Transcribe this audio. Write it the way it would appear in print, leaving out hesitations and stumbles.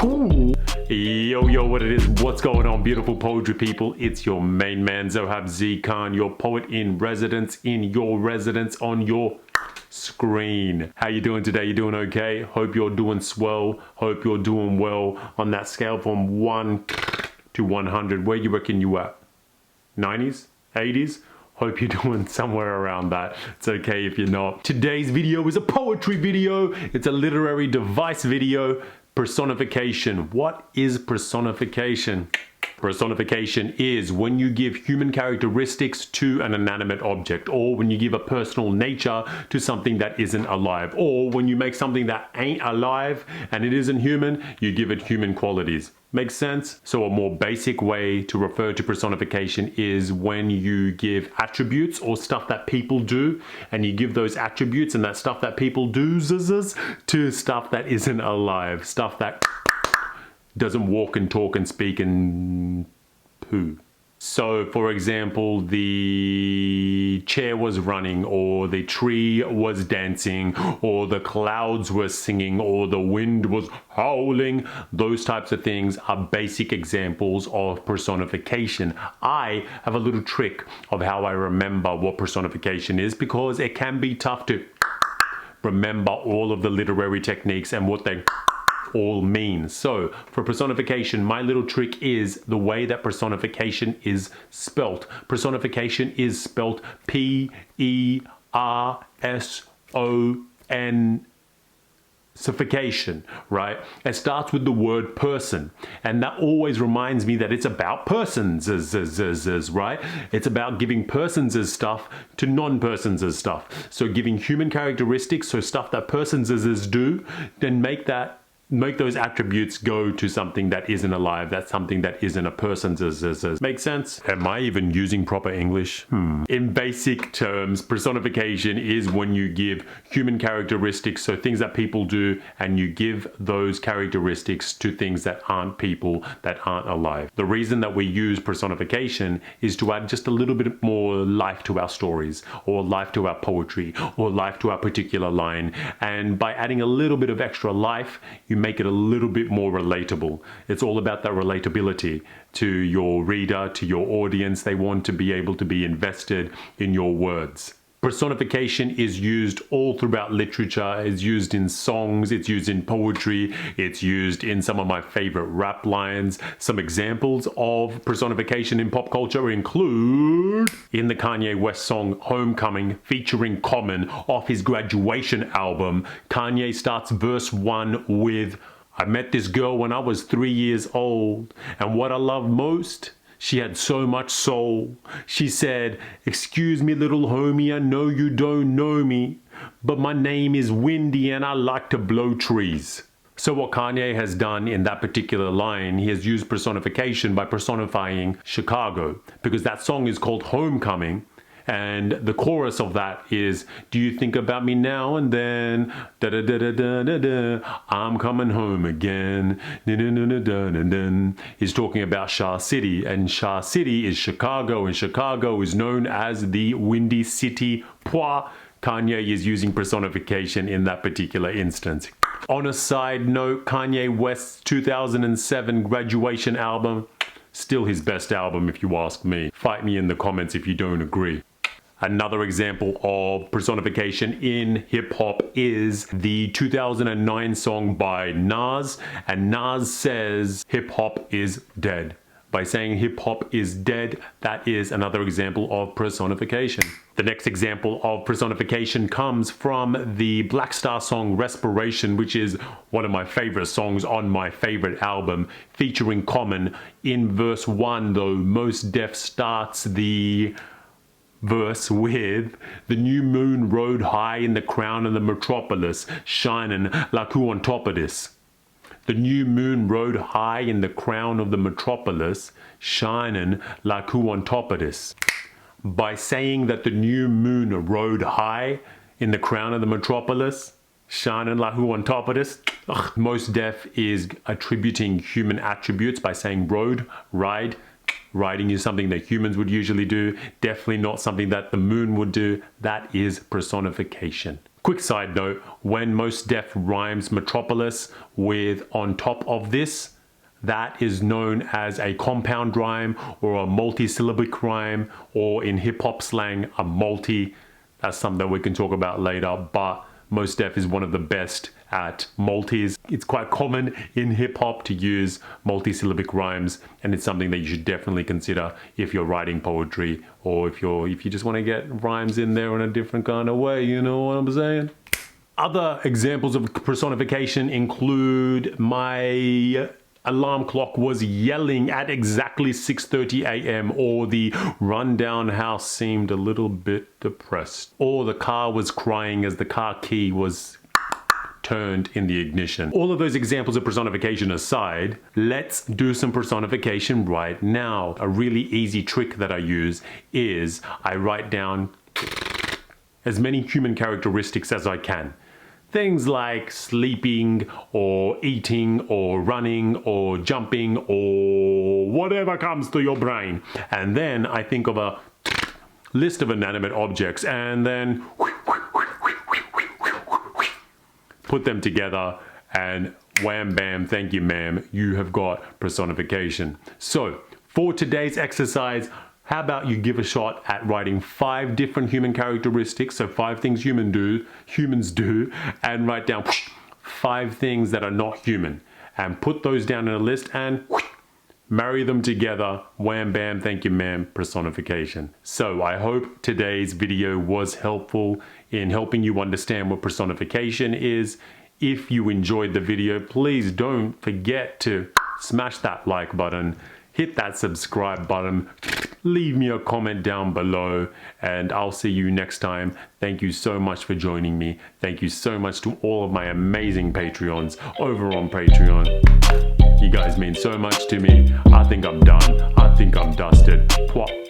Yo, what it is? What's going on, beautiful poetry people? It's your main man, Zohab Khan, your poet in residence, on your screen. How you doing today? You doing okay? Hope you're doing swell. Hope you're doing well on that scale from 1 to 100. Where you reckon you at? 90s? 80s? Hope you're doing somewhere around that. It's okay if you're not. Today's video is a poetry video. It's a literary device video. Personification. What is personification? Personification is when you give human characteristics to an inanimate object, or when you give a personal nature to something that isn't alive, or when you make something that ain't alive and it isn't human, you give it human qualities. Makes sense? So a more basic way to refer to personification is when you give attributes or stuff that people do, and you give those attributes and that stuff that people do to stuff that isn't alive, stuff that doesn't walk and talk and speak and poo. So, for example, the chair was running, or the tree was dancing, or the clouds were singing, or the wind was howling. Those types of things are basic examples of personification. I have a little trick of how I remember what personification is, because it can be tough to remember all of the literary techniques and what they all mean. So for personification, my little trick is the way that personification is spelt. Personification is spelt P-E-R-S-O-N right? It starts with the word person, and that always reminds me that it's about persons, right? It's about giving persons as stuff to non-persons as stuff. So giving human characteristics, so stuff that persons as do, then make those attributes go to something that isn't alive, that's something that isn't a person's. Make sense? Am I even using proper English? In basic terms, personification is when you give human characteristics, so things that people do, and you give those characteristics to things that aren't people, that aren't alive. The reason that we use personification is to add just a little bit more life to our stories, or life to our poetry, or life to our particular line. And by adding a little bit of extra life, you make it a little bit more relatable. It's all about that relatability to your reader, to your audience. They want to be able to be invested in your words. Personification is used all throughout literature. It's used in songs, it's used in poetry, it's used in some of my favorite rap lines. Some examples of personification in pop culture include in the Kanye West song Homecoming, featuring Common off his Graduation album. Kanye starts verse 1 with, "I met this girl when I was 3 years old, and what I love most, she had so much soul. She said, 'Excuse me, little homie, I know you don't know me, but my name is Windy and I like to blow trees.'" So what Kanye has done in that particular line, he has used personification by personifying Chicago, because that song is called Homecoming. And the chorus of that is, "Do you think about me now and then? Da da da da da da da. I'm coming home again." Da da da da da da. He's talking about Shah City, and Shah City is Chicago, and Chicago is known as the Windy City. Kanye is using personification in that particular instance. On a side note, Kanye West's 2007 Graduation album, still his best album if you ask me. Fight me in the comments if you don't agree. Another example of personification in hip-hop is the 2009 song by Nas, and Nas says hip-hop is dead. By saying hip-hop is dead, that is another example of personification. The next example of personification comes from the Black Star song Respiration, which is one of my favorite songs on my favorite album, featuring Common. In verse 1 though, Mos Def starts the verse with, "The new moon rode high in the crown of the metropolis, shining like who on top of this." The new moon rode high in the crown of the metropolis, shining like who on top of this. By saying that the new moon rode high in the crown of the metropolis, shining like who on top of this, Mos Def is attributing human attributes by saying rode, ride. Riding is something that humans would usually do, definitely not something that the moon would do. That is personification. Quick side note, when Mos Def rhymes metropolis with on top of this, that is known as a compound rhyme or a multi-syllabic rhyme, or in hip-hop slang, a multi. That's something that we can talk about later, but Mos Def is one of the best at multis. It's quite common in hip-hop to use multi-syllabic rhymes, and it's something that you should definitely consider if you're writing poetry, or if you just want to get rhymes in there in a different kind of way, you know what I'm saying? Other examples of personification include my alarm clock was yelling at exactly 6:30 a.m. or the rundown house seemed a little bit depressed, or the car was crying as the car key was turned in the ignition. All of those examples of personification aside, let's do some personification right now. A really easy trick that I use is I write down as many human characteristics as I can. Things like sleeping or eating or running or jumping or whatever comes to your brain. And then I think of a list of inanimate objects and then put them together and wham bam, thank you ma'am, you have got personification. So for today's exercise, how about you give a shot at writing 5 different human characteristics, so 5 things humans do, and write down 5 things that are not human, and put those down in a list and marry them together, wham bam, thank you ma'am, personification. So I hope today's video was helpful in helping you understand what personification is. If you enjoyed the video, please don't forget to smash that like button, hit that subscribe button, leave me a comment down below, and I'll see you next time. Thank you so much for joining me. Thank you so much to all of my amazing Patreons over on Patreon. You guys mean so much to me. I think I'm done. I think I'm dusted. Pwop.